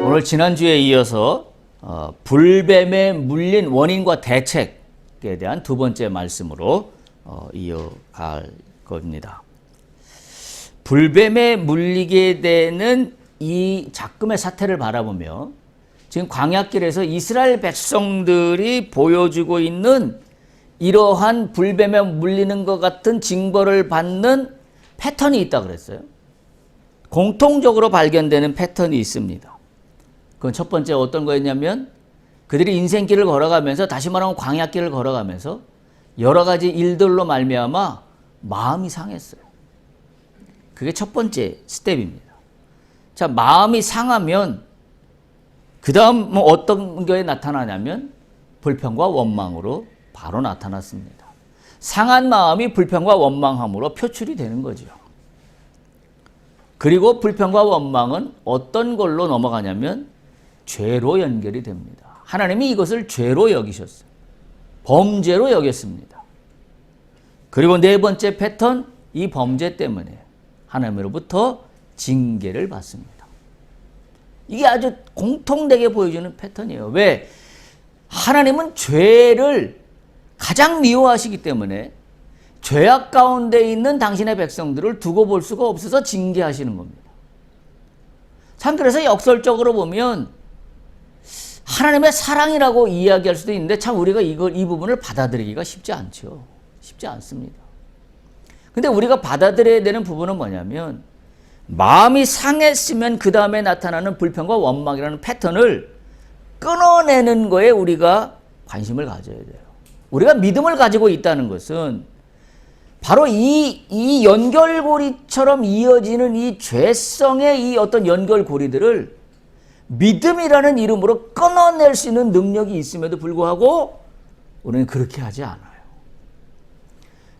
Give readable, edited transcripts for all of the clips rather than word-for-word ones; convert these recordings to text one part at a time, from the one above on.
오늘 지난주에 이어서 불뱀에 물린 원인과 대책에 대한 두 번째 말씀으로 이어갈 겁니다. 불뱀에 물리게 되는 이 작금의 사태를 바라보며 지금 광야길에서 이스라엘 백성들이 보여주고 있는 이러한 불뱀에 물리는 것 같은 징벌을 받는 패턴이 있다고 그랬어요. 공통적으로 발견되는 패턴이 있습니다. 그건 첫 번째 어떤 거였냐면 그들이 인생길을 걸어가면서, 다시 말하면 광야길을 걸어가면서 여러 가지 일들로 말미암아 마음이 상했어요. 그게 첫 번째 스텝입니다. 자, 마음이 상하면 그 다음 어떤 게 나타나냐면 불평과 원망으로 바로 나타났습니다. 상한 마음이 불평과 원망함으로 표출이 되는 거죠. 그리고 불평과 원망은 어떤 걸로 넘어가냐면 죄로 연결이 됩니다. 하나님이 이것을 죄로 여기셨어요. 범죄로 여겼습니다. 그리고 네 번째 패턴, 이 범죄 때문에 하나님으로부터 징계를 받습니다. 이게 아주 공통되게 보여주는 패턴이에요. 왜? 하나님은 죄를 가장 미워하시기 때문에 죄악 가운데 있는 당신의 백성들을 두고 볼 수가 없어서 징계하시는 겁니다. 참, 그래서 역설적으로 보면 하나님의 사랑이라고 이야기할 수도 있는데 참 우리가 이 부분을 받아들이기가 쉽지 않죠. 쉽지 않습니다. 근데 우리가 받아들여야 되는 부분은 뭐냐면, 마음이 상했으면 그 다음에 나타나는 불평과 원망이라는 패턴을 끊어내는 거에 우리가 관심을 가져야 돼요. 우리가 믿음을 가지고 있다는 것은 바로 이 연결고리처럼 이어지는 이 죄성의 이 어떤 연결고리들을 믿음이라는 이름으로 끊어낼 수 있는 능력이 있음에도 불구하고 우리는 그렇게 하지 않아요.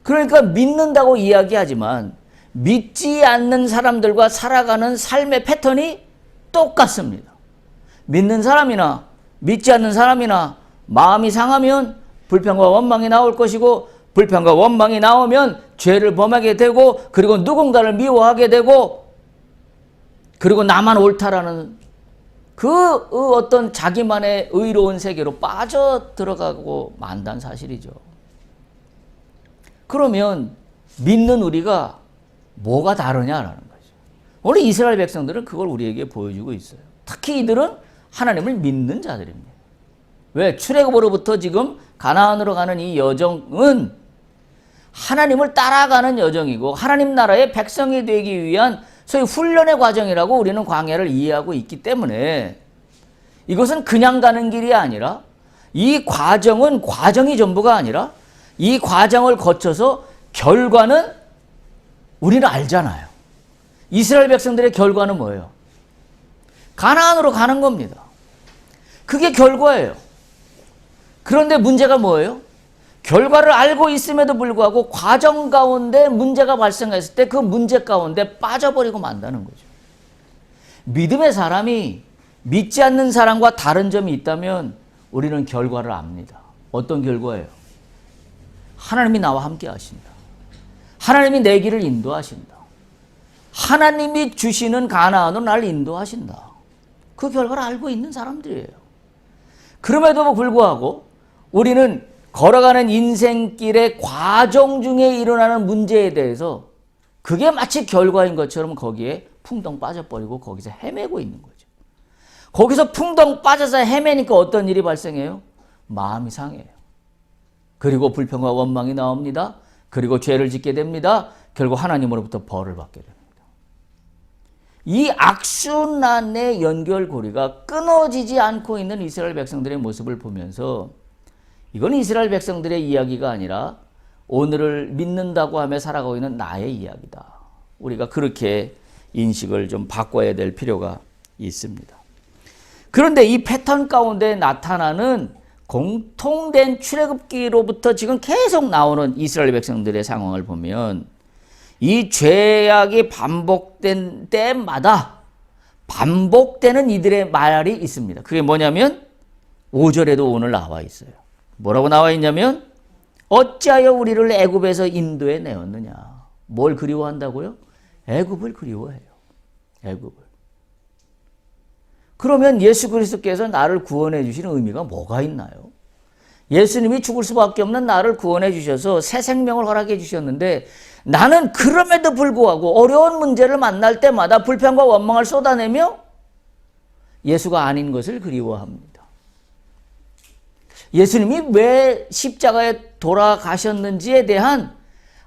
그러니까 믿는다고 이야기하지만 믿지 않는 사람들과 살아가는 삶의 패턴이 똑같습니다. 믿는 사람이나 믿지 않는 사람이나 마음이 상하면 불평과 원망이 나올 것이고, 불평과 원망이 나오면 죄를 범하게 되고, 그리고 누군가를 미워하게 되고, 그리고 나만 옳다라는 그 어떤 자기만의 의로운 세계로 빠져 들어가고 만다는 사실이죠. 그러면 믿는 우리가 뭐가 다르냐라는 거죠. 오늘 이스라엘 백성들은 그걸 우리에게 보여주고 있어요. 특히 이들은 하나님을 믿는 자들입니다. 왜? 출애굽으로부터 지금 가나안으로 가는 이 여정은 하나님을 따라가는 여정이고 하나님 나라의 백성이 되기 위한 소위 훈련의 과정이라고 우리는 광야를 이해하고 있기 때문에 이것은 그냥 가는 길이 아니라, 이 과정은 과정이 전부가 아니라 이 과정을 거쳐서 결과는 우리는 알잖아요. 이스라엘 백성들의 결과는 뭐예요? 가나안으로 가는 겁니다. 그게 결과예요. 그런데 문제가 뭐예요? 결과를 알고 있음에도 불구하고 과정 가운데 문제가 발생했을 때 그 문제 가운데 빠져버리고 만다는 거죠. 믿음의 사람이 믿지 않는 사람과 다른 점이 있다면 우리는 결과를 압니다. 어떤 결과예요? 하나님이 나와 함께 하신다. 하나님이 내 길을 인도하신다. 하나님이 주시는 가나안으로 나를 인도하신다. 그 결과를 알고 있는 사람들이에요. 그럼에도 불구하고 우리는 걸어가는 인생길의 과정 중에 일어나는 문제에 대해서 그게 마치 결과인 것처럼 거기에 풍덩 빠져버리고 거기서 헤매고 있는 거죠. 거기서 풍덩 빠져서 헤매니까 어떤 일이 발생해요? 마음이 상해요. 그리고 불평과 원망이 나옵니다. 그리고 죄를 짓게 됩니다. 결국 하나님으로부터 벌을 받게 됩니다. 이 악순환의 연결고리가 끊어지지 않고 있는 이스라엘 백성들의 모습을 보면서 이건 이스라엘 백성들의 이야기가 아니라 오늘을 믿는다고 하며 살아가고 있는 나의 이야기다. 우리가 그렇게 인식을 좀 바꿔야 될 필요가 있습니다. 그런데 이 패턴 가운데 나타나는 공통된 출애굽기로부터 지금 계속 나오는 이스라엘 백성들의 상황을 보면 이 죄악이 반복된 때마다 반복되는 이들의 말이 있습니다. 그게 뭐냐면 5절에도 오늘 나와 있어요. 뭐라고 나와 있냐면 어찌하여 우리를 애굽에서 인도에 내었느냐. 뭘 그리워한다고요? 애굽을 그리워해요. 애굽을. 그러면 예수 그리스도께서 나를 구원해 주시는 의미가 뭐가 있나요? 예수님이 죽을 수밖에 없는 나를 구원해 주셔서 새 생명을 허락해 주셨는데 나는 그럼에도 불구하고 어려운 문제를 만날 때마다 불평과 원망을 쏟아내며 예수가 아닌 것을 그리워합니다. 예수님이 왜 십자가에 돌아가셨는지에 대한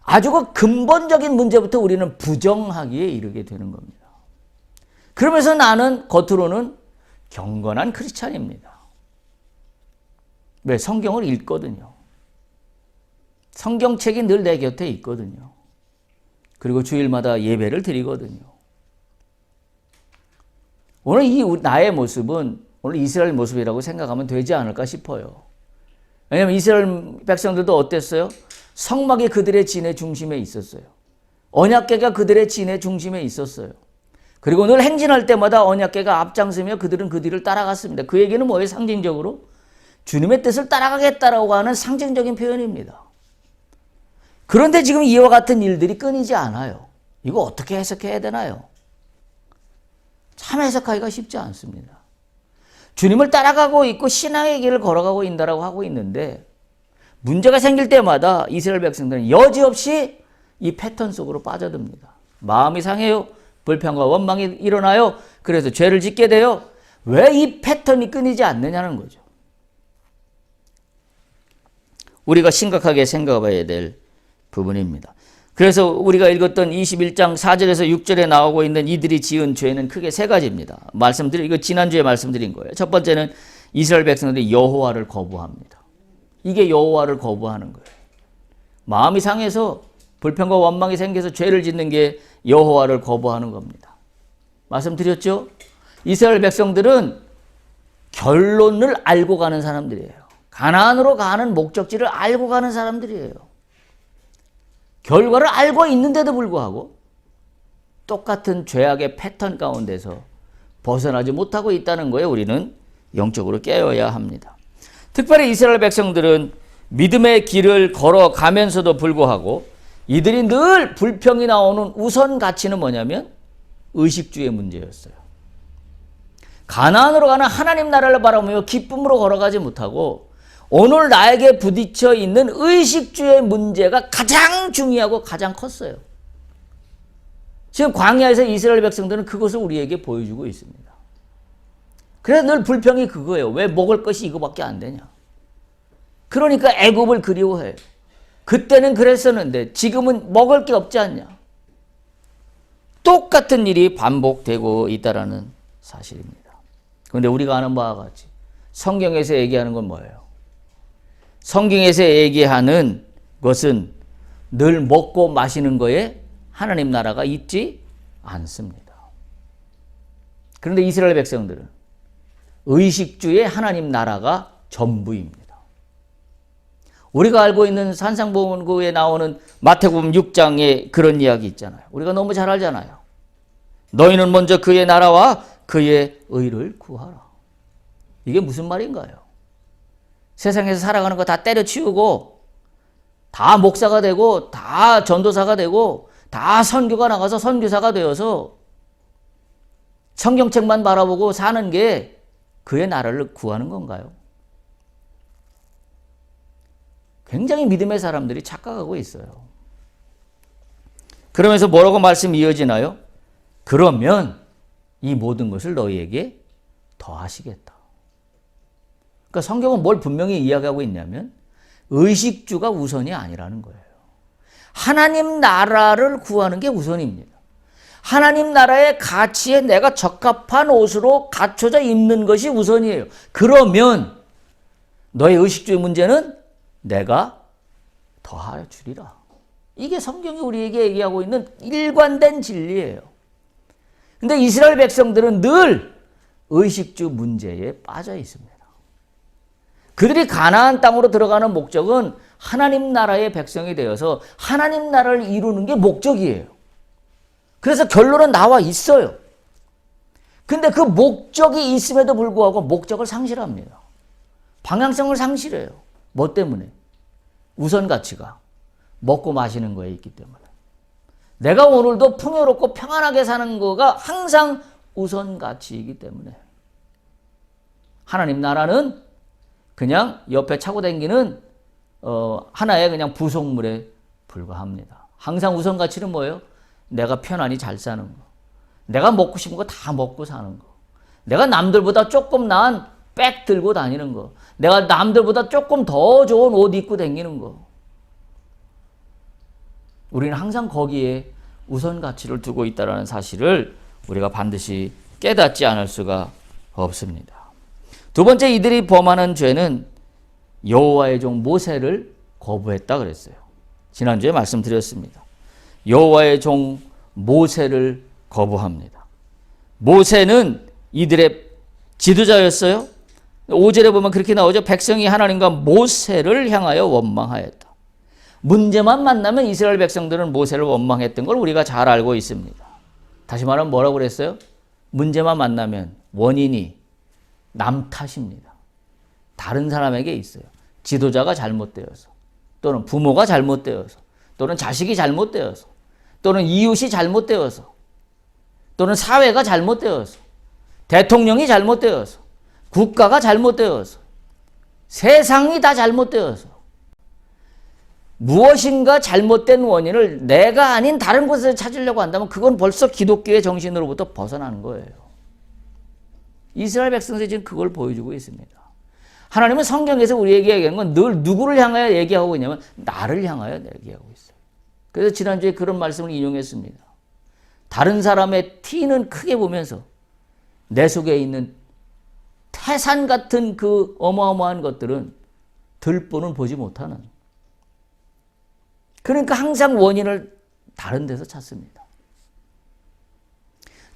아주 그 근본적인 문제부터 우리는 부정하기에 이르게 되는 겁니다. 그러면서 나는 겉으로는 경건한 크리스찬입니다. 왜? 성경을 읽거든요. 성경책이 늘 내 곁에 있거든요. 그리고 주일마다 예배를 드리거든요. 오늘 이 나의 모습은 오늘 이스라엘 모습이라고 생각하면 되지 않을까 싶어요. 왜냐하면 이스라엘 백성들도 어땠어요? 성막이 그들의 진의 중심에 있었어요. 언약궤가 그들의 진의 중심에 있었어요. 그리고 늘 행진할 때마다 언약궤가 앞장서며 그들은 그 뒤를 따라갔습니다. 그 얘기는 뭐예요? 상징적으로 주님의 뜻을 따라가겠다라고 하는 상징적인 표현입니다. 그런데 지금 이와 같은 일들이 끊이지 않아요. 이거 어떻게 해석해야 되나요? 참 해석하기가 쉽지 않습니다. 주님을 따라가고 있고 신앙의 길을 걸어가고 있다라고 하고 있는데 문제가 생길 때마다 이스라엘 백성들은 여지없이 이 패턴 속으로 빠져듭니다. 마음이 상해요. 불평과 원망이 일어나요. 그래서 죄를 짓게 돼요. 왜 이 패턴이 끊이지 않느냐는 거죠. 우리가 심각하게 생각해봐야 될 부분입니다. 그래서 우리가 읽었던 21장 4절에서 6절에 나오고 있는 이들이 지은 죄는 크게 세 가지입니다. 이거 지난주에 말씀드린 거예요. 첫 번째는 이스라엘 백성들이 여호와를 거부합니다. 이게 여호와를 거부하는 거예요. 마음이 상해서 불평과 원망이 생겨서 죄를 짓는 게 여호와를 거부하는 겁니다. 말씀드렸죠? 이스라엘 백성들은 결론을 알고 가는 사람들이에요. 가나안으로 가는 목적지를 알고 가는 사람들이에요. 결과를 알고 있는데도 불구하고 똑같은 죄악의 패턴 가운데서 벗어나지 못하고 있다는 거에 우리는 영적으로 깨어야 합니다. 특별히 이스라엘 백성들은 믿음의 길을 걸어가면서도 불구하고 이들이 늘 불평이 나오는 우선 가치는 뭐냐면 의식주의 문제였어요. 가나안으로 가는 하나님 나라를 바라보며 기쁨으로 걸어가지 못하고 오늘 나에게 부딪혀 있는 의식주의 문제가 가장 중요하고 가장 컸어요. 지금 광야에서 이스라엘 백성들은 그것을 우리에게 보여주고 있습니다. 그래서 늘 불평이 그거예요. 왜 먹을 것이 이거밖에 안 되냐. 그러니까 애굽을 그리워해요. 그때는 그랬었는데 지금은 먹을 게 없지 않냐. 똑같은 일이 반복되고 있다는 사실입니다. 그런데 우리가 아는 바와 같이 성경에서 얘기하는 건 뭐예요? 성경에서 얘기하는 것은 늘 먹고 마시는 거에 하나님 나라가 있지 않습니다. 그런데 이스라엘 백성들은 의식주의 하나님 나라가 전부입니다. 우리가 알고 있는 산상보훈구에 나오는 마태복음 6장에 그런 이야기 있잖아요. 우리가 너무 잘 알잖아요. 너희는 먼저 그의 나라와 그의 의를 구하라. 이게 무슨 말인가요? 세상에서 살아가는 거 다 때려치우고 다 목사가 되고 다 전도사가 되고 다 선교가 나가서 선교사가 되어서 성경책만 바라보고 사는 게 그의 나라를 구하는 건가요? 굉장히 믿음의 사람들이 착각하고 있어요. 그러면서 뭐라고 말씀이 이어지나요? 그러면 이 모든 것을 너희에게 더하시겠다. 그러니까 성경은 뭘 분명히 이야기하고 있냐면 의식주가 우선이 아니라는 거예요. 하나님 나라를 구하는 게 우선입니다. 하나님 나라의 가치에 내가 적합한 옷으로 갖춰져 입는 것이 우선이에요. 그러면 너의 의식주의 문제는 내가 더하여 주리라. 이게 성경이 우리에게 얘기하고 있는 일관된 진리예요. 근데 이스라엘 백성들은 늘 의식주 문제에 빠져 있습니다. 그들이 가나안 땅으로 들어가는 목적은 하나님 나라의 백성이 되어서 하나님 나라를 이루는 게 목적이에요. 그래서 결론은 나와 있어요. 근데 그 목적이 있음에도 불구하고 목적을 상실합니다. 방향성을 상실해요. 뭐 때문에? 우선 가치가 먹고 마시는 거에 있기 때문에. 내가 오늘도 풍요롭고 평안하게 사는 거가 항상 우선 가치이기 때문에. 하나님 나라는 그냥 옆에 차고 다니는 하나의 그냥 부속물에 불과합니다. 항상 우선 가치는 뭐예요? 내가 편안히 잘 사는 거. 내가 먹고 싶은 거 다 먹고 사는 거. 내가 남들보다 조금 나은 백 들고 다니는 거. 내가 남들보다 조금 더 좋은 옷 입고 다니는 거. 우리는 항상 거기에 우선 가치를 두고 있다는 사실을 우리가 반드시 깨닫지 않을 수가 없습니다. 두 번째, 이들이 범하는 죄는 여호와의 종 모세를 거부했다 그랬어요. 지난주에 말씀드렸습니다. 여호와의 종 모세를 거부합니다. 모세는 이들의 지도자였어요. 5절에 보면 그렇게 나오죠. 백성이 하나님과 모세를 향하여 원망하였다. 문제만 만나면 이스라엘 백성들은 모세를 원망했던 걸 우리가 잘 알고 있습니다. 다시 말하면 뭐라고 그랬어요? 문제만 만나면 원인이 남 탓입니다. 다른 사람에게 있어요. 지도자가 잘못되어서, 또는 부모가 잘못되어서, 또는 자식이 잘못되어서, 또는 이웃이 잘못되어서, 또는 사회가 잘못되어서, 대통령이 잘못되어서, 국가가 잘못되어서, 세상이 다 잘못되어서 무엇인가 잘못된 원인을 내가 아닌 다른 곳에서 찾으려고 한다면 그건 벌써 기독교의 정신으로부터 벗어나는 거예요. 이스라엘 백성들이 지금 그걸 보여주고 있습니다. 하나님은 성경에서 우리에게 얘기하는 건 늘 누구를 향하여 얘기하고 있냐면 나를 향하여 얘기하고 있어요. 그래서 지난주에 그런 말씀을 인용했습니다. 다른 사람의 티는 크게 보면서 내 속에 있는 태산 같은 그 어마어마한 것들은 들보는 보지 못하는. 그러니까 항상 원인을 다른 데서 찾습니다.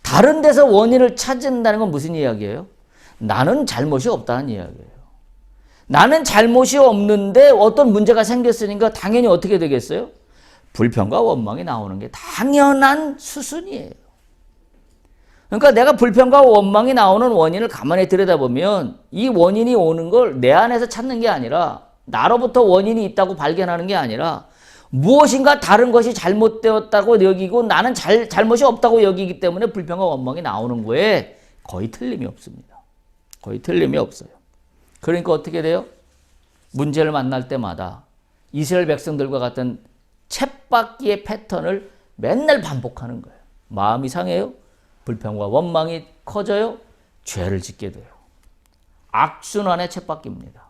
다른 데서 원인을 찾는다는 건 무슨 이야기예요? 나는 잘못이 없다는 이야기예요. 나는 잘못이 없는데 어떤 문제가 생겼으니까 당연히 어떻게 되겠어요? 불평과 원망이 나오는 게 당연한 수순이에요. 그러니까 내가 불평과 원망이 나오는 원인을 가만히 들여다보면 이 원인이 오는 걸 내 안에서 찾는 게 아니라, 나로부터 원인이 있다고 발견하는 게 아니라 무엇인가 다른 것이 잘못되었다고 여기고 나는 잘못이 없다고 여기기 때문에 불평과 원망이 나오는 거에 거의 틀림이 없습니다. 거의 틀림이 없어요. 그러니까 어떻게 돼요? 문제를 만날 때마다 이스라엘 백성들과 같은 쳇바퀴의 패턴을 맨날 반복하는 거예요. 마음이 상해요. 불평과 원망이 커져요. 죄를 짓게 돼요. 악순환의 쳇바퀴입니다.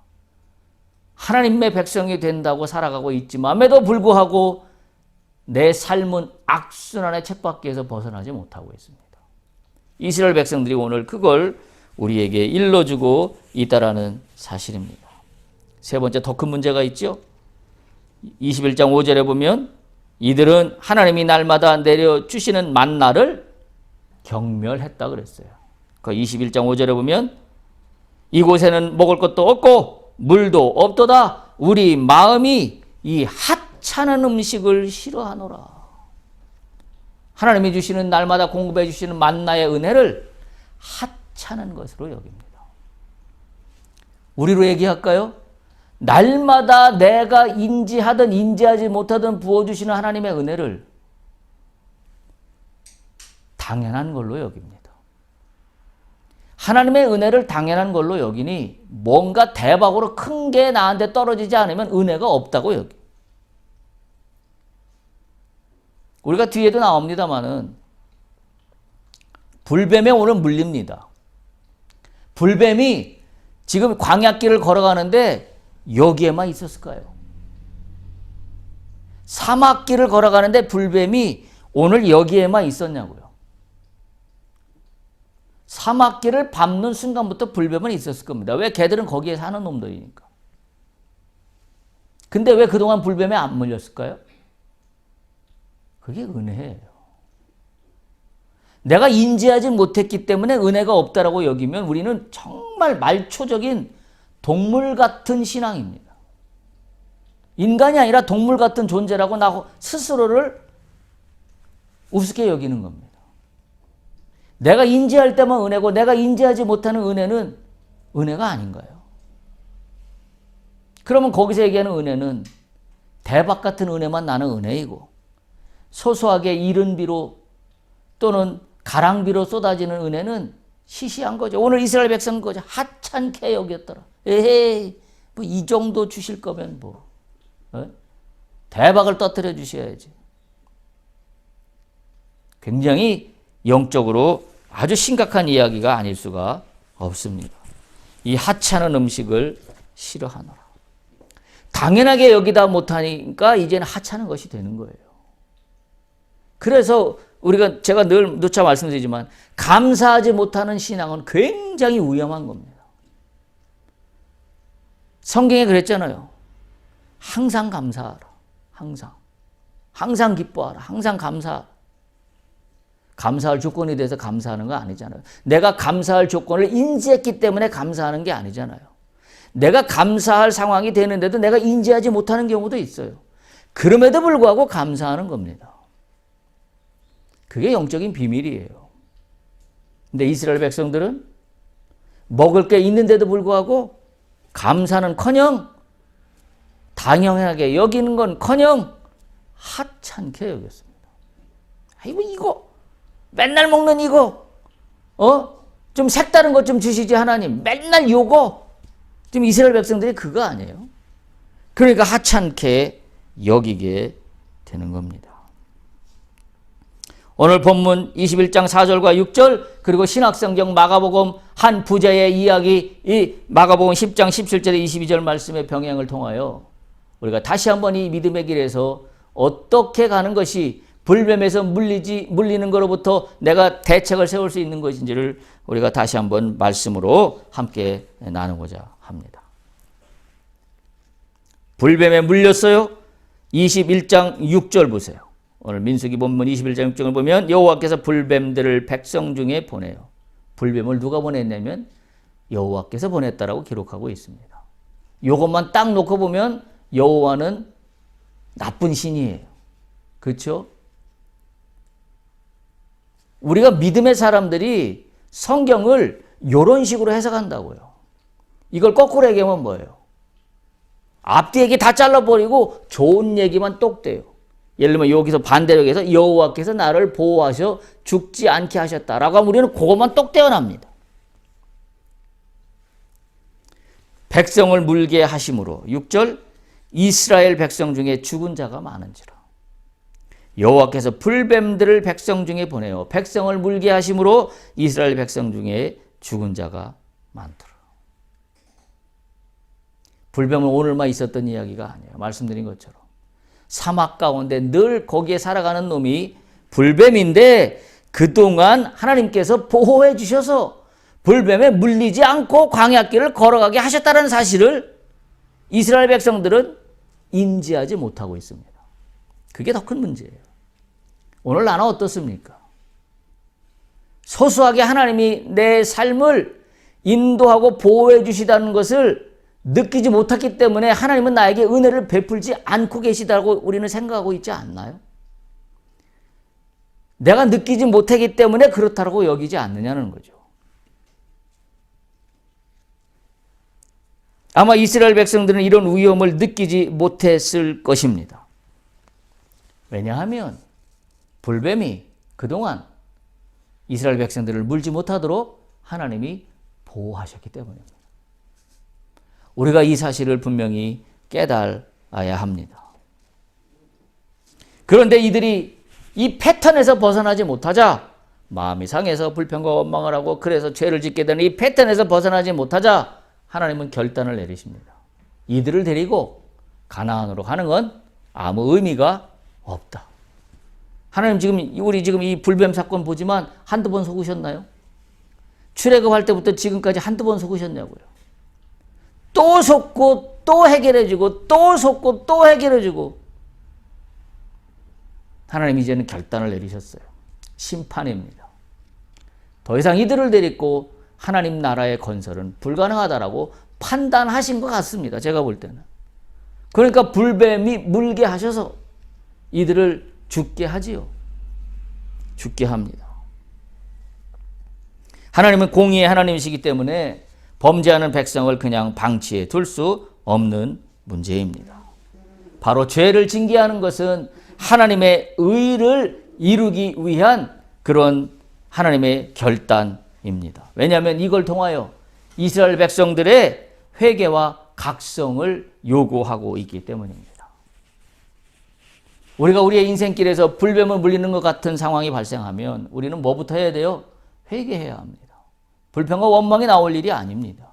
하나님의 백성이 된다고 살아가고 있지만에도 불구하고 내 삶은 악순환의 쳇바퀴에서 벗어나지 못하고 있습니다. 이스라엘 백성들이 오늘 그걸 우리에게 일러주고 있다라는 사실입니다. 세 번째, 더 큰 문제가 있죠. 21장 5절에 보면 이들은 하나님이 날마다 내려주시는 만나를 경멸했다 그랬어요. 그 21장 5절에 보면 이곳에는 먹을 것도 없고 물도 없도다. 우리 마음이 이 하찮은 음식을 싫어하노라. 하나님이 주시는 날마다 공급해 주시는 만나의 은혜를 하찮은 것으로 여깁니다. 우리로 얘기할까요? 날마다 내가 인지하든 인지하지 못하든 부어주시는 하나님의 은혜를 당연한 걸로 여깁니다. 하나님의 은혜를 당연한 걸로 여기니 뭔가 대박으로 큰 게 나한테 떨어지지 않으면 은혜가 없다고 여기. 우리가 뒤에도 나옵니다마는 불뱀에 오늘 물립니다. 불뱀이 지금 광야길을 걸어가는데 여기에만 있었을까요? 사막길을 걸어가는데 불뱀이 오늘 여기에만 있었냐고요. 사막길을 밟는 순간부터 불뱀은 있었을 겁니다. 왜? 걔들은 거기에 사는 놈들이니까. 근데 왜 그동안 불뱀에 안 물렸을까요? 그게 은혜예요. 내가 인지하지 못했기 때문에 은혜가 없다라고 여기면 우리는 정말 말초적인 동물 같은 신앙입니다. 인간이 아니라 동물 같은 존재라고 나 스스로를 우습게 여기는 겁니다. 내가 인지할 때만 은혜고 내가 인지하지 못하는 은혜는 은혜가 아닌가요? 그러면 거기서 얘기하는 은혜는 대박 같은 은혜만 나는 은혜이고 소소하게 이른 비로 또는 가랑비로 쏟아지는 은혜는 시시한 거죠. 오늘 이스라엘 백성은 거죠. 하찮게 여겼더라. 에헤이, 뭐 이 정도 주실 거면 뭐 대박을 터뜨려 주셔야지. 굉장히 영적으로 아주 심각한 이야기가 아닐 수가 없습니다. 이 하찮은 음식을 싫어하노라. 당연하게 여기다 못하니까 이제는 하찮은 것이 되는 거예요. 그래서 제가 늘 누차 말씀드리지만 감사하지 못하는 신앙은 굉장히 위험한 겁니다. 성경에 그랬잖아요. 항상 감사하라. 항상 기뻐하라. 항상 감사하라. 감사할 조건이 돼서 감사하는 거 아니잖아요. 내가 감사할 조건을 인지했기 때문에 감사하는 게 아니잖아요. 내가 감사할 상황이 되는데도 내가 인지하지 못하는 경우도 있어요. 그럼에도 불구하고 감사하는 겁니다. 그게 영적인 비밀이에요. 근데 이스라엘 백성들은 먹을 게 있는데도 불구하고 감사는커녕 당연하게 여기는 건커녕 하찮게 여겼습니다. 아이고 이거 맨날 먹는 이거 좀 색다른 것 좀 주시지 하나님. 맨날 요거. 지금 이스라엘 백성들이 그거 아니에요. 그러니까 하찮게 여기게 되는 겁니다. 오늘 본문 21장 4절과 6절 그리고 신약성경 마가복음 한 부자의 이야기 이 마가복음 10장 17절에 22절 말씀의 병행을 통하여 우리가 다시 한번 이 믿음의 길에서 어떻게 가는 것이 불뱀에서 물리는 것로부터 내가 대책을 세울 수 있는 것인지를 우리가 다시 한번 말씀으로 함께 나누고자 합니다. 불뱀에 물렸어요. 21장 6절 보세요. 오늘 민수기 본문 21장 6절을 보면 여호와께서 불뱀들을 백성 중에 보내요. 불뱀을 누가 보냈냐면 여호와께서 보냈다라고 기록하고 있습니다. 이것만 딱 놓고 보면 여호와는 나쁜 신이에요. 그렇죠? 우리가 믿음의 사람들이 성경을 이런 식으로 해석한다고요. 이걸 거꾸로 얘기하면 뭐예요? 앞뒤 얘기 다 잘라버리고 좋은 얘기만 똑 떼요. 예를 들면 여기서 반대로 해서 여호와께서 나를 보호하셔 죽지 않게 하셨다라고 하면 우리는 그것만 똑 떼어납니다. 백성을 물게 하심으로 6절 이스라엘 백성 중에 죽은 자가 많은지라. 여호와께서 불뱀들을 백성 중에 보내어 백성을 물게 하심으로 이스라엘 백성 중에 죽은 자가 많더라. 불뱀은 오늘만 있었던 이야기가 아니에요. 말씀드린 것처럼. 사막 가운데 늘 거기에 살아가는 놈이 불뱀인데 그동안 하나님께서 보호해 주셔서 불뱀에 물리지 않고 광야길을 걸어가게 하셨다는 사실을 이스라엘 백성들은 인지하지 못하고 있습니다. 그게 더 큰 문제예요. 오늘 나는 어떻습니까? 소소하게 하나님이 내 삶을 인도하고 보호해 주시다는 것을 느끼지 못했기 때문에 하나님은 나에게 은혜를 베풀지 않고 계시다고 우리는 생각하고 있지 않나요? 내가 느끼지 못하기 때문에 그렇다고 여기지 않느냐는 거죠. 아마 이스라엘 백성들은 이런 위험을 느끼지 못했을 것입니다. 왜냐하면 불뱀이 그동안 이스라엘 백성들을 물지 못하도록 하나님이 보호하셨기 때문입니다. 우리가 이 사실을 분명히 깨달아야 합니다. 그런데 이들이 이 패턴에서 벗어나지 못하자 마음이 상해서 불평과 원망을 하고 그래서 죄를 짓게 되는 이 패턴에서 벗어나지 못하자 하나님은 결단을 내리십니다. 이들을 데리고 가나안으로 가는 건 아무 의미가 없다. 하나님 우리 지금 이 불뱀 사건 보지만 한두 번 속으셨나요? 출애굽할 때부터 지금까지 한두 번 속으셨냐고요. 또 속고 또 해결해주고 또 속고 또 해결해주고 하나님 이제는 결단을 내리셨어요. 심판입니다. 더 이상 이들을 데리고 하나님 나라의 건설은 불가능하다라고 판단하신 것 같습니다. 제가 볼 때는. 그러니까 불뱀이 물게 하셔서 이들을 죽게 하지요. 죽게 합니다. 하나님은 공의의 하나님이시기 때문에 범죄하는 백성을 그냥 방치해 둘 수 없는 문제입니다. 바로 죄를 징계하는 것은 하나님의 의를 이루기 위한 그런 하나님의 결단, 왜냐하면 이걸 통하여 이스라엘 백성들의 회개와 각성을 요구하고 있기 때문입니다. 우리가 우리의 인생길에서 불뱀을 물리는 것 같은 상황이 발생하면 우리는 뭐부터 해야 돼요? 회개해야 합니다. 불평과 원망이 나올 일이 아닙니다.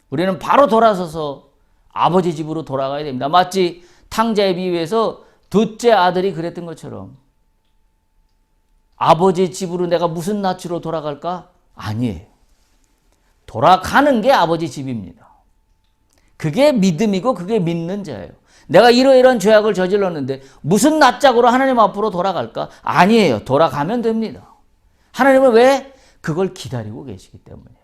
우리는 바로 돌아서서 아버지 집으로 돌아가야 됩니다. 마치 탕자의 비유에서 둘째 아들이 그랬던 것처럼 아버지 집으로 내가 무슨 낯으로 돌아갈까? 아니에요. 돌아가는 게 아버지 집입니다. 그게 믿음이고 그게 믿는 자예요. 내가 이러이러한 죄악을 저질렀는데 무슨 낯짝으로 하나님 앞으로 돌아갈까? 아니에요. 돌아가면 됩니다. 하나님은 왜? 그걸 기다리고 계시기 때문이에요.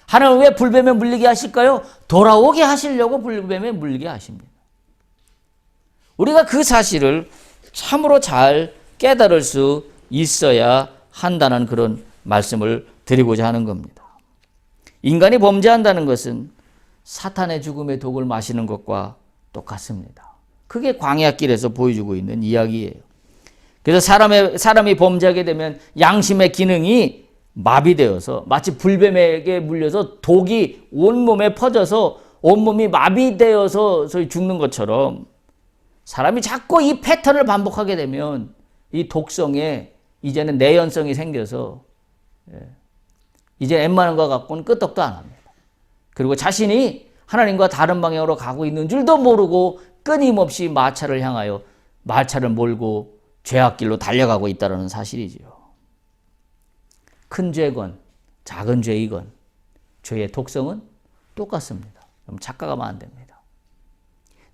하나님은 왜 불뱀에 물리게 하실까요? 돌아오게 하시려고 불뱀에 물리게 하십니다. 우리가 그 사실을 참으로 잘 깨달을 수 있어야 한다는 그런 말씀을 드리고자 하는 겁니다. 인간이 범죄한다는 것은 사탄의 죽음의 독을 마시는 것과 똑같습니다. 그게 광야길에서 보여주고 있는 이야기예요. 그래서 사람이 범죄하게 되면 양심의 기능이 마비되어서 마치 불뱀에게 물려서 독이 온몸에 퍼져서 온몸이 마비되어서 죽는 것처럼 사람이 자꾸 이 패턴을 반복하게 되면 이 독성에 이제는 내연성이 생겨서 이제 웬만한 것 갖고는 끄떡도 안 합니다. 그리고 자신이 하나님과 다른 방향으로 가고 있는 줄도 모르고 끊임없이 마차를 향하여 마차를 몰고 죄악길로 달려가고 있다는 사실이지요. 큰 죄건 작은 죄이건 죄의 독성은 똑같습니다. 그럼 착각하면 안 됩니다.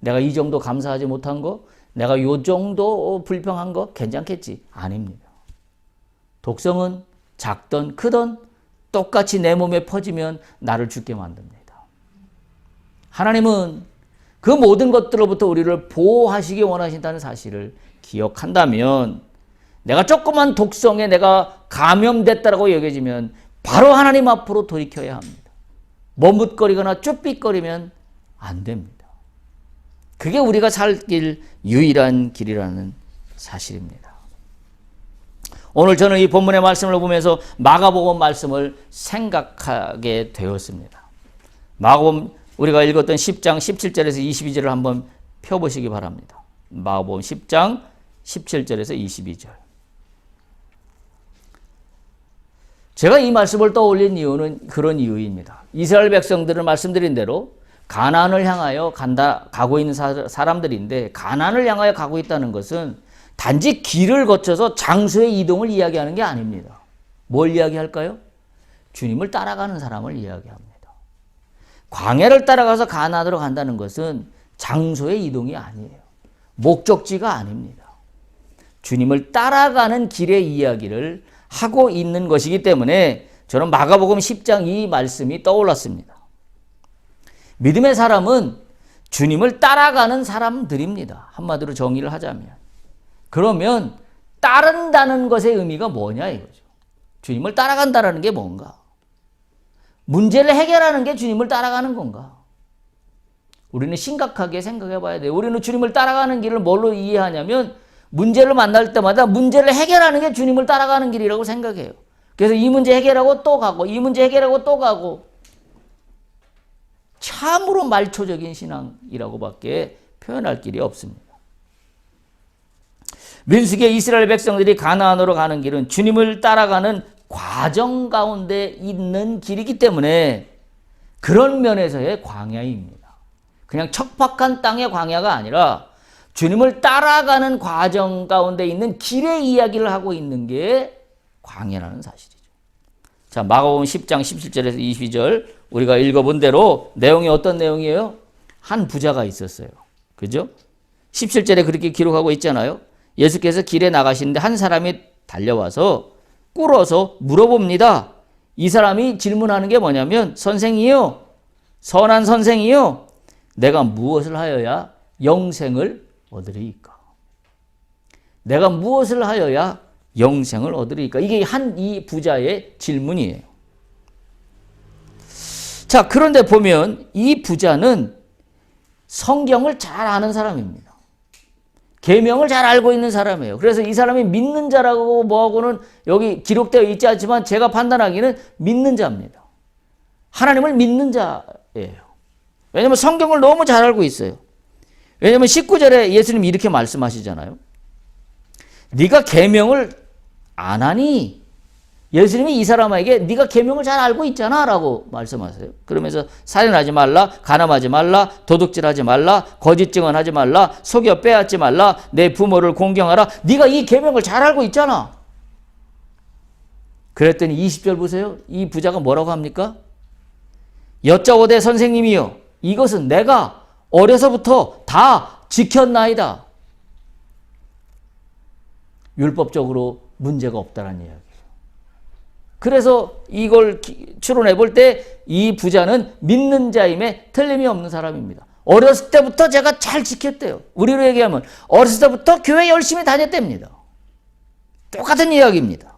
내가 이 정도 감사하지 못한 거, 내가 이 정도 불평한 거 괜찮겠지? 아닙니다. 독성은 작든 크든 똑같이 내 몸에 퍼지면 나를 죽게 만듭니다. 하나님은 그 모든 것들로부터 우리를 보호하시기 원하신다는 사실을 기억한다면 내가 조그만 독성에 내가 감염됐다라고 여겨지면 바로 하나님 앞으로 돌이켜야 합니다. 머뭇거리거나 쭈삣거리면 안 됩니다. 그게 우리가 살 길 유일한 길이라는 사실입니다. 오늘 저는 이 본문의 말씀을 보면서 마가복음 말씀을 생각하게 되었습니다. 마가복음 우리가 읽었던 10장 17절에서 22절을 한번 펴보시기 바랍니다. 마가복음 10장 17절에서 22절. 제가 이 말씀을 떠올린 이유는 그런 이유입니다. 이스라엘 백성들은 말씀드린 대로 가나안을 향하여 가고 있는 사람들인데 가나안을 향하여 가고 있다는 것은 단지 길을 거쳐서 장소의 이동을 이야기하는 게 아닙니다. 뭘 이야기할까요? 주님을 따라가는 사람을 이야기합니다. 광야를 따라가서 가나안으로 간다는 것은 장소의 이동이 아니에요. 목적지가 아닙니다. 주님을 따라가는 길의 이야기를 하고 있는 것이기 때문에 저는 마가복음 10장 이 말씀이 떠올랐습니다. 믿음의 사람은 주님을 따라가는 사람들입니다. 한마디로 정의를 하자면. 그러면 따른다는 것의 의미가 뭐냐 이거죠. 주님을 따라간다는 게 뭔가? 문제를 해결하는 게 주님을 따라가는 건가? 우리는 심각하게 생각해 봐야 돼요. 우리는 주님을 따라가는 길을 뭘로 이해하냐면 문제를 만날 때마다 문제를 해결하는 게 주님을 따라가는 길이라고 생각해요. 그래서 이 문제 해결하고 또 가고 이 문제 해결하고 또 가고 참으로 말초적인 신앙이라고밖에 표현할 길이 없습니다. 민수기의 이스라엘 백성들이 가나안으로 가는 길은 주님을 따라가는 과정 가운데 있는 길이기 때문에 그런 면에서의 광야입니다. 그냥 척박한 땅의 광야가 아니라 주님을 따라가는 과정 가운데 있는 길의 이야기를 하고 있는 게 광야라는 사실이죠. 자, 마가복음 10장 17절에서 22절 우리가 읽어본 대로 내용이 어떤 내용이에요? 한 부자가 있었어요. 그죠? 17절에 그렇게 기록하고 있잖아요. 예수께서 길에 나가시는데 한 사람이 달려와서 꿇어서 물어봅니다. 이 사람이 질문하는 게 뭐냐면 선생이요, 선한 선생이요, 내가 무엇을 하여야 영생을 얻으리이까? 내가 무엇을 하여야 영생을 얻으리이까? 이게 이 부자의 질문이에요. 자, 그런데 보면 이 부자는 성경을 잘 아는 사람입니다. 계명을 잘 알고 있는 사람이에요. 그래서 이 사람이 믿는 자라고 뭐하고는 여기 기록되어 있지 않지만 제가 판단하기는 믿는 자입니다. 하나님을 믿는 자예요. 왜냐하면 성경을 너무 잘 알고 있어요. 왜냐하면 19절에 예수님이 이렇게 말씀하시잖아요. 네가 계명을 안 하니 예수님이 이 사람에게 네가 계명을 잘 알고 있잖아 라고 말씀하세요. 그러면서 살인하지 말라, 간음하지 말라, 도둑질하지 말라, 거짓 증언하지 말라, 속여 빼앗지 말라, 내 부모를 공경하라. 네가 이 계명을 잘 알고 있잖아. 그랬더니 20절 보세요. 이 부자가 뭐라고 합니까? 여짜오되 선생님이여 이것은 내가 어려서부터 다 지켰나이다. 율법적으로 문제가 없다는 이야기예요. 그래서 이걸 추론해 볼 때 이 부자는 믿는 자임에 틀림이 없는 사람입니다. 어렸을 때부터 제가 잘 지켰대요. 우리로 얘기하면 어렸을 때부터 교회 열심히 다녔답니다. 똑같은 이야기입니다.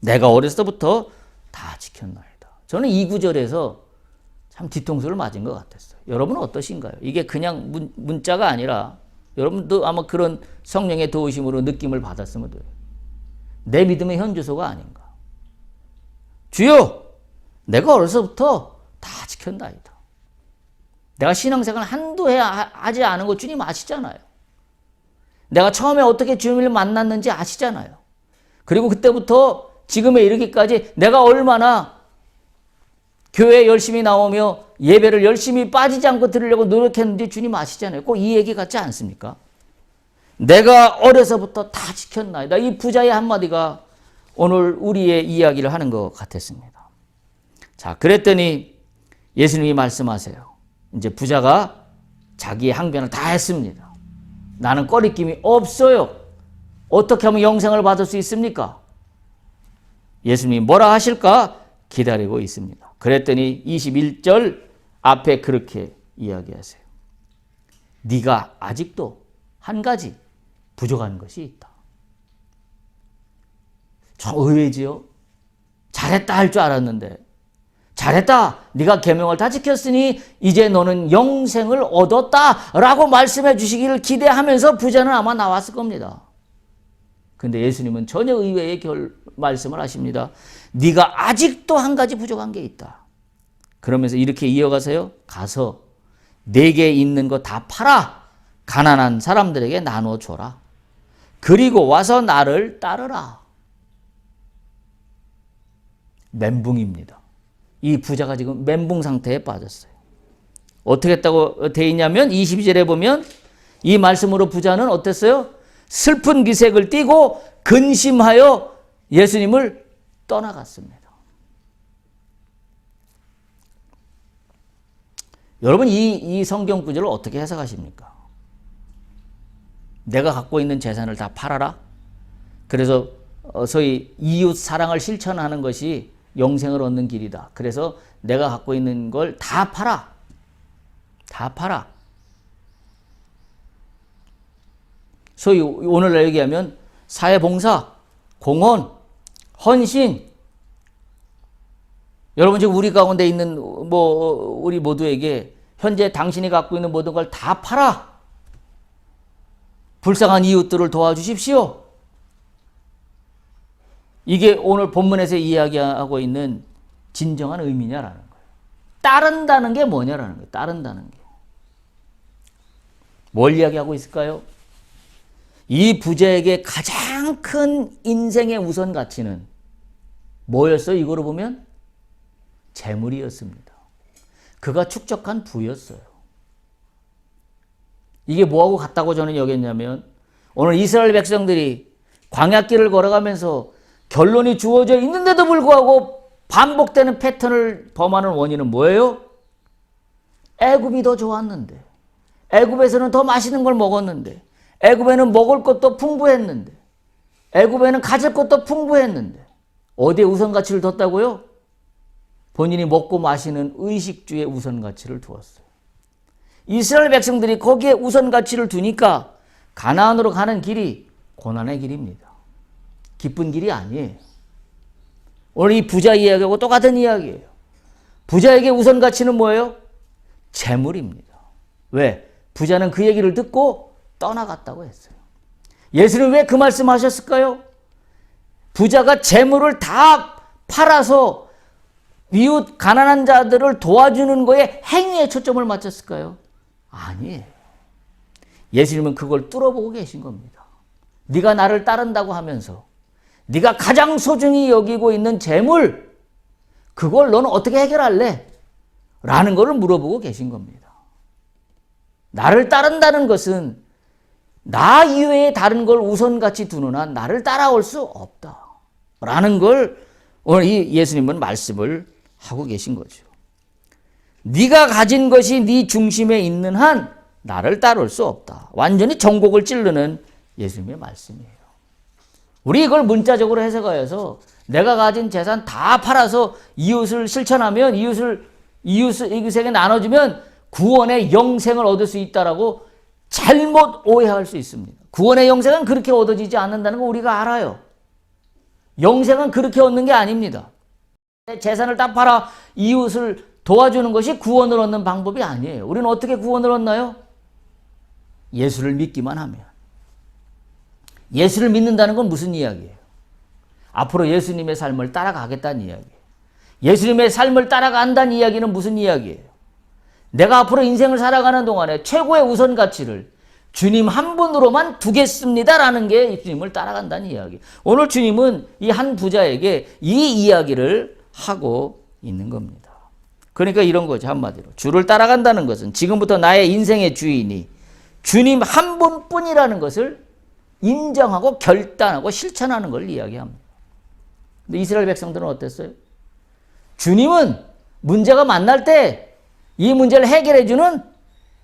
내가 어렸을 때부터 다 지켰나이다. 저는 이 구절에서 참 뒤통수를 맞은 것 같았어요. 여러분은 어떠신가요? 이게 그냥 문자가 아니라 여러분도 아마 그런 성령의 도우심으로 느낌을 받았으면 돼요. 내 믿음의 현주소가 아닌가. 주여, 내가 어려서부터 다 지켰나이다. 내가 신앙생활 한두 해 하지 않은 거 주님 아시잖아요. 내가 처음에 어떻게 주님을 만났는지 아시잖아요. 그리고 그때부터 지금에 이르기까지 내가 얼마나 교회에 열심히 나오며 예배를 열심히 빠지지 않고 드리려고 노력했는지 주님 아시잖아요. 꼭 이 얘기 같지 않습니까? 내가 어려서부터 다 지켰나이다. 이 부자의 한마디가 오늘 우리의 이야기를 하는 것 같았습니다. 자, 그랬더니 예수님이 말씀하세요. 이제 부자가 자기의 항변을 다 했습니다. 나는 꺼리낌이 없어요. 어떻게 하면 영생을 받을 수 있습니까? 예수님이 뭐라 하실까 기다리고 있습니다. 그랬더니 21절 앞에 그렇게 이야기하세요. 네가 아직도 한 가지 부족한 것이 있다. 참 의외지요. 잘했다 할 줄 알았는데 잘했다. 네가 계명을 다 지켰으니 이제 너는 영생을 얻었다라고 말씀해 주시기를 기대하면서 부자는 아마 나왔을 겁니다. 근데 예수님은 전혀 의외의 말씀을 하십니다. 네가 아직도 한 가지 부족한 게 있다. 그러면서 이렇게 이어가세요. 가서 내게 있는 거 다 팔아 가난한 사람들에게 나눠 줘라. 그리고 와서 나를 따르라. 멘붕입니다. 이 부자가 지금 멘붕 상태에 빠졌어요. 어떻게 했다고 되어 있냐면 22절에 보면 이 말씀으로 부자는 어땠어요? 슬픈 기색을 띠고 근심하여 예수님을 떠나갔습니다. 여러분 이 성경 구절을 어떻게 해석하십니까? 내가 갖고 있는 재산을 다 팔아라? 그래서 소위 이웃 사랑을 실천하는 것이 영생을 얻는 길이다. 그래서 내가 갖고 있는 걸 다 팔아. 다 팔아. 소위 오늘날 얘기하면 사회봉사, 공헌, 헌신. 여러분 지금 우리 가운데 있는 우리 모두에게 현재 당신이 갖고 있는 모든 걸 다 팔아. 불쌍한 이웃들을 도와주십시오. 이게 오늘 본문에서 이야기하고 있는 진정한 의미냐라는 거예요. 따른다는 게 뭐냐라는 거예요. 따른다는 게. 뭘 이야기하고 있을까요? 이 부자에게 가장 큰 인생의 우선 가치는 뭐였어요? 이거로 보면 재물이었습니다. 그가 축적한 부였어요. 이게 뭐하고 같다고 저는 여겼냐면 오늘 이스라엘 백성들이 광야길을 걸어가면서 결론이 주어져 있는데도 불구하고 반복되는 패턴을 범하는 원인은 뭐예요? 애굽이 더 좋았는데, 애굽에서는 더 맛있는 걸 먹었는데, 애굽에는 먹을 것도 풍부했는데, 애굽에는 가질 것도 풍부했는데 어디에 우선 가치를 뒀다고요? 본인이 먹고 마시는 의식주의 우선 가치를 두었어요. 이스라엘 백성들이 거기에 우선 가치를 두니까 가나안으로 가는 길이 고난의 길입니다. 기쁜 길이 아니에요. 오늘 이 부자 이야기하고 똑같은 이야기예요. 부자에게 우선 가치는 뭐예요? 재물입니다. 왜? 부자는 그 얘기를 듣고 떠나갔다고 했어요. 예수님은 왜 그 말씀 하셨을까요? 부자가 재물을 다 팔아서 이웃 가난한 자들을 도와주는 거에 행위에 초점을 맞췄을까요? 아니에요. 예수님은 그걸 뚫어보고 계신 겁니다. 네가 나를 따른다고 하면서 네가 가장 소중히 여기고 있는 재물, 그걸 너는 어떻게 해결할래? 라는 것을 물어보고 계신 겁니다. 나를 따른다는 것은 나 이외에 다른 걸 우선같이 두는 한 나를 따라올 수 없다. 라는 걸 오늘 이 예수님은 말씀을 하고 계신 거죠. 네가 가진 것이 네 중심에 있는 한 나를 따라올 수 없다. 완전히 전곡을 찌르는 예수님의 말씀이에요. 우리 이걸 문자적으로 해석하여서 내가 가진 재산 다 팔아서 이웃을 실천하면 이웃에게 나눠주면 구원의 영생을 얻을 수 있다라고 잘못 오해할 수 있습니다. 구원의 영생은 그렇게 얻어지지 않는다는 거 우리가 알아요. 영생은 그렇게 얻는 게 아닙니다. 재산을 다 팔아 이웃을 도와주는 것이 구원을 얻는 방법이 아니에요. 우리는 어떻게 구원을 얻나요? 예수를 믿기만 하면. 예수를 믿는다는 건 무슨 이야기예요? 앞으로 예수님의 삶을 따라가겠다는 이야기예요. 예수님의 삶을 따라간다는 이야기는 무슨 이야기예요? 내가 앞으로 인생을 살아가는 동안에 최고의 우선 가치를 주님 한 분으로만 두겠습니다라는 게 주님을 따라간다는 이야기. 오늘 주님은 이 한 부자에게 이 이야기를 하고 있는 겁니다. 그러니까 이런 거죠. 한마디로 주를 따라간다는 것은 지금부터 나의 인생의 주인이 주님 한 분뿐이라는 것을 인정하고 결단하고 실천하는 걸 이야기합니다. 근데 이스라엘 백성들은 어땠어요? 주님은 문제가 만날 때 이 문제를 해결해 주는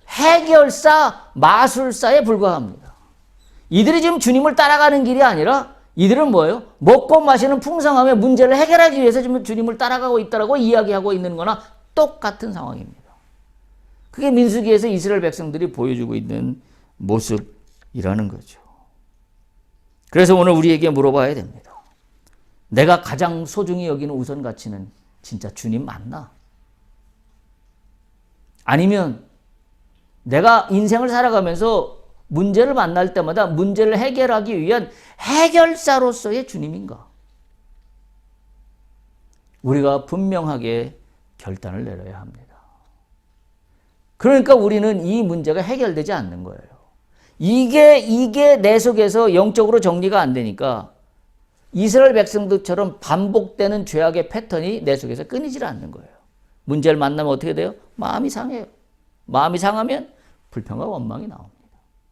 해결사, 마술사에 불과합니다. 이들이 지금 주님을 따라가는 길이 아니라 이들은 뭐예요? 먹고 마시는 풍성함에 문제를 해결하기 위해서 지금 주님을 따라가고 있다고 이야기하고 있는 거나 똑같은 상황입니다. 그게 민수기에서 이스라엘 백성들이 보여주고 있는 모습이라는 거죠. 그래서 오늘 우리에게 물어봐야 됩니다. 내가 가장 소중히 여기는 우선 가치는 진짜 주님 맞나? 아니면 내가 인생을 살아가면서 문제를 만날 때마다 문제를 해결하기 위한 해결사로서의 주님인가? 우리가 분명하게 결단을 내려야 합니다. 그러니까 우리는 이 문제가 해결되지 않는 거예요. 이게 내 속에서 영적으로 정리가 안 되니까 이스라엘 백성들처럼 반복되는 죄악의 패턴이 내 속에서 끊이질 않는 거예요. 문제를 만나면 어떻게 돼요? 마음이 상해요. 마음이 상하면 불평과 원망이 나옵니다.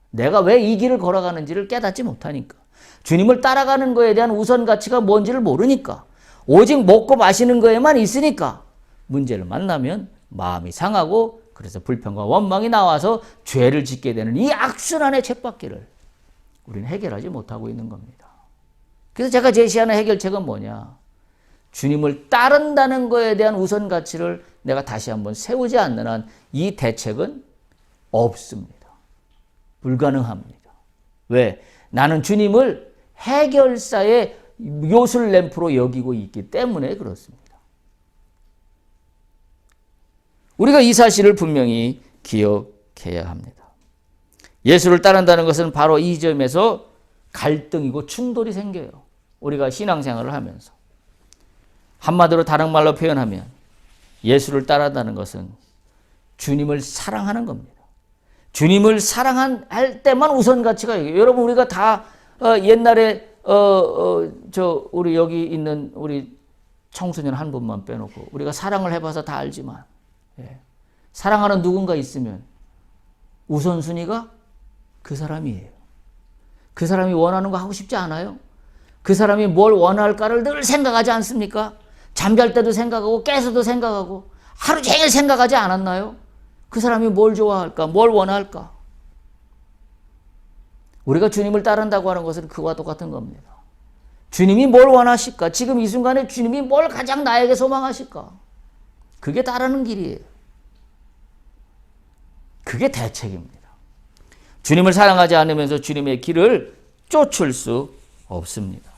내가 왜 이 길을 걸어가는지를 깨닫지 못하니까. 주님을 따라가는 거에 대한 우선 가치가 뭔지를 모르니까. 오직 먹고 마시는 거에만 있으니까. 문제를 만나면 마음이 상하고 그래서 불평과 원망이 나와서 죄를 짓게 되는 이 악순환의 쳇바퀴를 우리는 해결하지 못하고 있는 겁니다. 그래서 제가 제시하는 해결책은 뭐냐? 주님을 따른다는 거에 대한 우선 가치를 내가 다시 한번 세우지 않는 한 이 대책은 없습니다. 불가능합니다. 왜? 나는 주님을 해결사의 요술 램프로 여기고 있기 때문에 그렇습니다. 우리가 이 사실을 분명히 기억해야 합니다. 예수를 따른다는 것은 바로 이 점에서 갈등이고 충돌이 생겨요. 우리가 신앙생활을 하면서. 한마디로 다른 말로 표현하면 예수를 따른다는 것은 주님을 사랑하는 겁니다. 주님을 사랑할 때만 우선 가치가 여기요. 여러분 우리가 다 옛날에 우리 여기 있는 우리 청소년 한 분만 빼놓고 우리가 사랑을 해봐서 다 알지만 사랑하는 누군가 있으면 우선순위가 그 사람이에요. 그 사람이 원하는 거 하고 싶지 않아요? 그 사람이 뭘 원할까를 늘 생각하지 않습니까? 잠잘 때도 생각하고 깨서도 생각하고 하루 종일 생각하지 않았나요? 그 사람이 뭘 좋아할까? 뭘 원할까? 우리가 주님을 따른다고 하는 것은 그와 똑같은 겁니다. 주님이 뭘 원하실까? 지금 이 순간에 주님이 뭘 가장 나에게 소망하실까? 그게 따르는 길이에요. 그게 대책입니다. 주님을 사랑하지 않으면서 주님의 길을 쫓을 수 없습니다.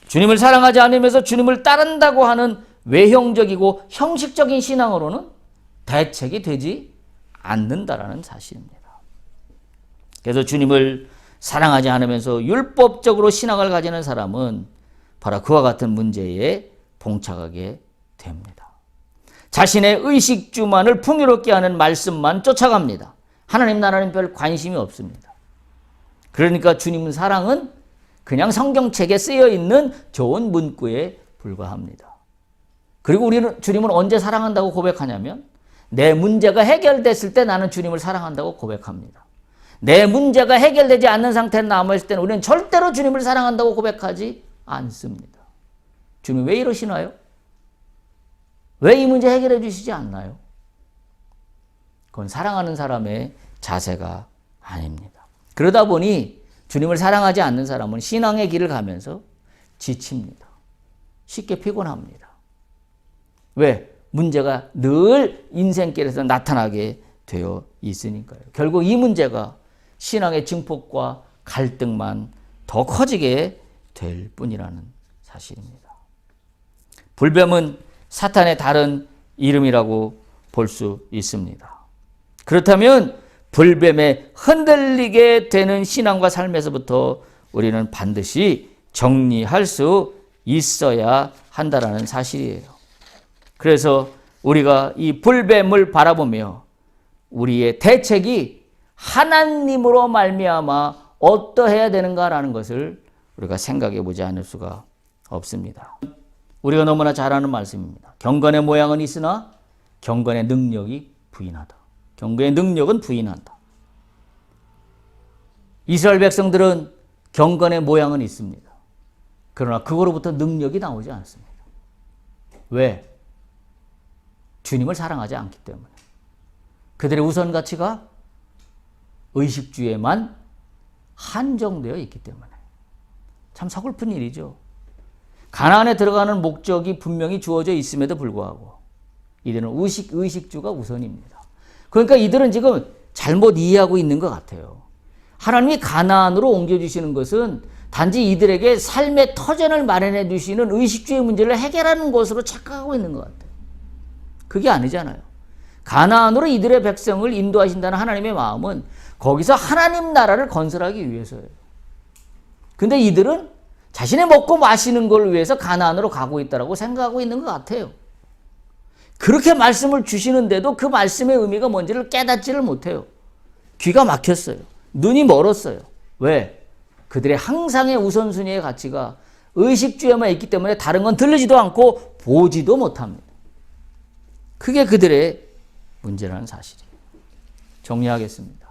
주님을 사랑하지 않으면서 주님을 따른다고 하는 외형적이고 형식적인 신앙으로는 대책이 되지 않는다라는 사실입니다. 그래서 주님을 사랑하지 않으면서 율법적으로 신앙을 가지는 사람은 바로 그와 같은 문제에 봉착하게 됩니다. 자신의 의식주만을 풍요롭게 하는 말씀만 쫓아갑니다. 하나님 나라는 별 관심이 없습니다. 그러니까 주님의 사랑은 그냥 성경책에 쓰여 있는 좋은 문구에 불과합니다. 그리고 우리는 주님을 언제 사랑한다고 고백하냐면 내 문제가 해결됐을 때 나는 주님을 사랑한다고 고백합니다. 내 문제가 해결되지 않는 상태에 남아있을 때는 우리는 절대로 주님을 사랑한다고 고백하지 않습니다. 주님 왜 이러시나요? 왜 이 문제 해결해 주시지 않나요? 그건 사랑하는 사람의 자세가 아닙니다. 그러다 보니 주님을 사랑하지 않는 사람은 신앙의 길을 가면서 지칩니다. 쉽게 피곤합니다. 왜? 문제가 늘 인생길에서 나타나게 되어 있으니까요. 결국 이 문제가 신앙의 증폭과 갈등만 더 커지게 될 뿐이라는 사실입니다. 불뱀은 사탄의 다른 이름이라고 볼 수 있습니다. 그렇다면 불뱀에 흔들리게 되는 신앙과 삶에서부터 우리는 반드시 정리할 수 있어야 한다는 사실이에요. 그래서 우리가 이 불뱀을 바라보며 우리의 대책이 하나님으로 말미암아 어떠해야 되는가라는 것을 우리가 생각해 보지 않을 수가 없습니다. 우리가 너무나 잘 아는 말씀입니다. 경건의 모양은 있으나 경건의 능력이 부인하다. 경건의 능력은 부인한다. 이스라엘 백성들은 경건의 모양은 있습니다. 그러나 그거로부터 능력이 나오지 않습니다. 왜? 주님을 사랑하지 않기 때문에. 그들의 우선 가치가 의식주에만 한정되어 있기 때문에. 참 서글픈 일이죠. 가나안에 들어가는 목적이 분명히 주어져 있음에도 불구하고 이들은 의식주가 우선입니다. 그러니까 이들은 지금 잘못 이해하고 있는 것 같아요. 하나님이 가나안으로 옮겨주시는 것은 단지 이들에게 삶의 터전을 마련해 주시는 의식주의 문제를 해결하는 것으로 착각하고 있는 것 같아요. 그게 아니잖아요. 가나안으로 이들의 백성을 인도하신다는 하나님의 마음은 거기서 하나님 나라를 건설하기 위해서예요. 근데 이들은 자신의 먹고 마시는 걸 위해서 가나안으로 가고 있다고 생각하고 있는 것 같아요. 그렇게 말씀을 주시는데도 그 말씀의 의미가 뭔지를 깨닫지를 못해요. 귀가 막혔어요. 눈이 멀었어요. 왜? 그들의 항상의 우선순위의 가치가 의식주에만 있기 때문에 다른 건 들리지도 않고 보지도 못합니다. 그게 그들의 문제라는 사실이에요. 정리하겠습니다.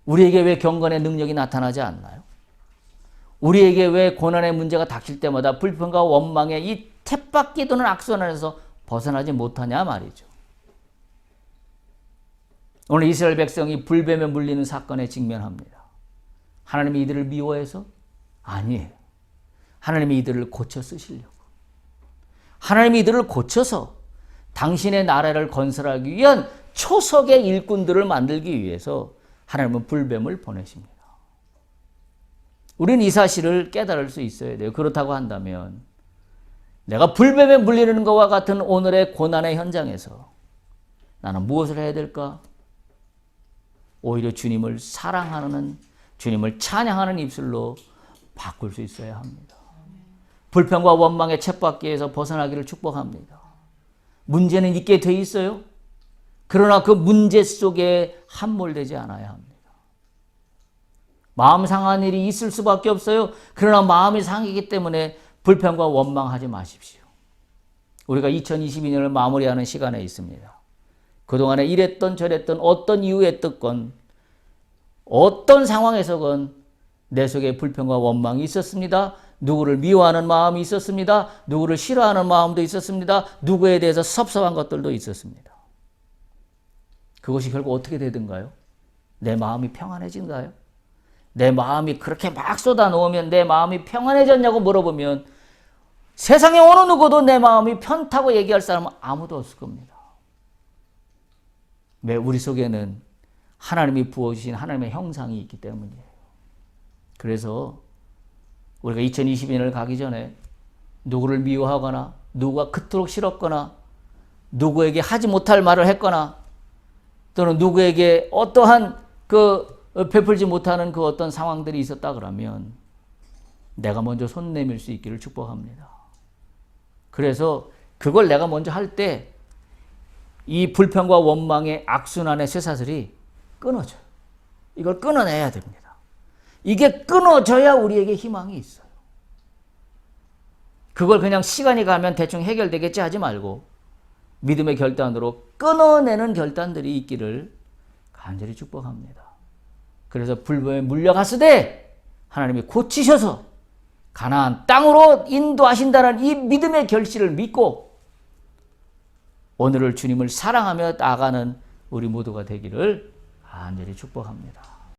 우리에게 왜 경건의 능력이 나타나지 않나요? 우리에게 왜 고난의 문제가 닥칠 때마다 불평과 원망의 이 텟바퀴 도는 악순환에서 벗어나지 못하냐 말이죠. 오늘 이스라엘 백성이 불뱀에 물리는 사건에 직면합니다. 하나님이 이들을 미워해서? 아니에요. 하나님이 이들을 고쳐 쓰시려고. 하나님이 이들을 고쳐서 당신의 나라를 건설하기 위한 초석의 일꾼들을 만들기 위해서 하나님은 불뱀을 보내십니다. 우리는 이 사실을 깨달을 수 있어야 돼요. 그렇다고 한다면 내가 불뱀에 물리는 것과 같은 오늘의 고난의 현장에서 나는 무엇을 해야 될까? 오히려 주님을 사랑하는, 주님을 찬양하는 입술로 바꿀 수 있어야 합니다. 불평과 원망의 쳇바퀴에서 벗어나기를 축복합니다. 문제는 있게 돼 있어요. 그러나 그 문제 속에 함몰되지 않아야 합니다. 마음 상한 일이 있을 수밖에 없어요. 그러나 마음이 상하기 때문에 불평과 원망하지 마십시오. 우리가 2022년을 마무리하는 시간에 있습니다. 그동안에 이랬던 저랬던 어떤 이유에 떴건 어떤 상황에서건 내 속에 불평과 원망이 있었습니다. 누구를 미워하는 마음이 있었습니다. 누구를 싫어하는 마음도 있었습니다. 누구에 대해서 섭섭한 것들도 있었습니다. 그것이 결국 어떻게 되든가요? 내 마음이 평안해진가요? 내 마음이 그렇게 막 쏟아놓으면 내 마음이 평안해졌냐고 물어보면 세상에 어느 누구도 내 마음이 편타고 얘기할 사람은 아무도 없을 겁니다. 왜? 우리 속에는 하나님이 부어주신 하나님의 형상이 있기 때문이에요. 그래서 우리가 2022년을 가기 전에 누구를 미워하거나 누구가 그토록 싫었거나 누구에게 하지 못할 말을 했거나 또는 누구에게 어떠한 베풀지 못하는 그 어떤 상황들이 있었다 그러면 내가 먼저 손 내밀 수 있기를 축복합니다. 그래서 그걸 내가 먼저 할 때 이 불평과 원망의 악순환의 쇠사슬이 끊어져요. 이걸 끊어내야 됩니다. 이게 끊어져야 우리에게 희망이 있어요. 그걸 그냥 시간이 가면 대충 해결되겠지 하지 말고 믿음의 결단으로 끊어내는 결단들이 있기를 간절히 축복합니다. 그래서 불법에 물려갔으되 하나님이 고치셔서 가나안 땅으로 인도하신다는 이 믿음의 결실을 믿고 오늘을 주님을 사랑하며 나아가는 우리 모두가 되기를 간절히 축복합니다.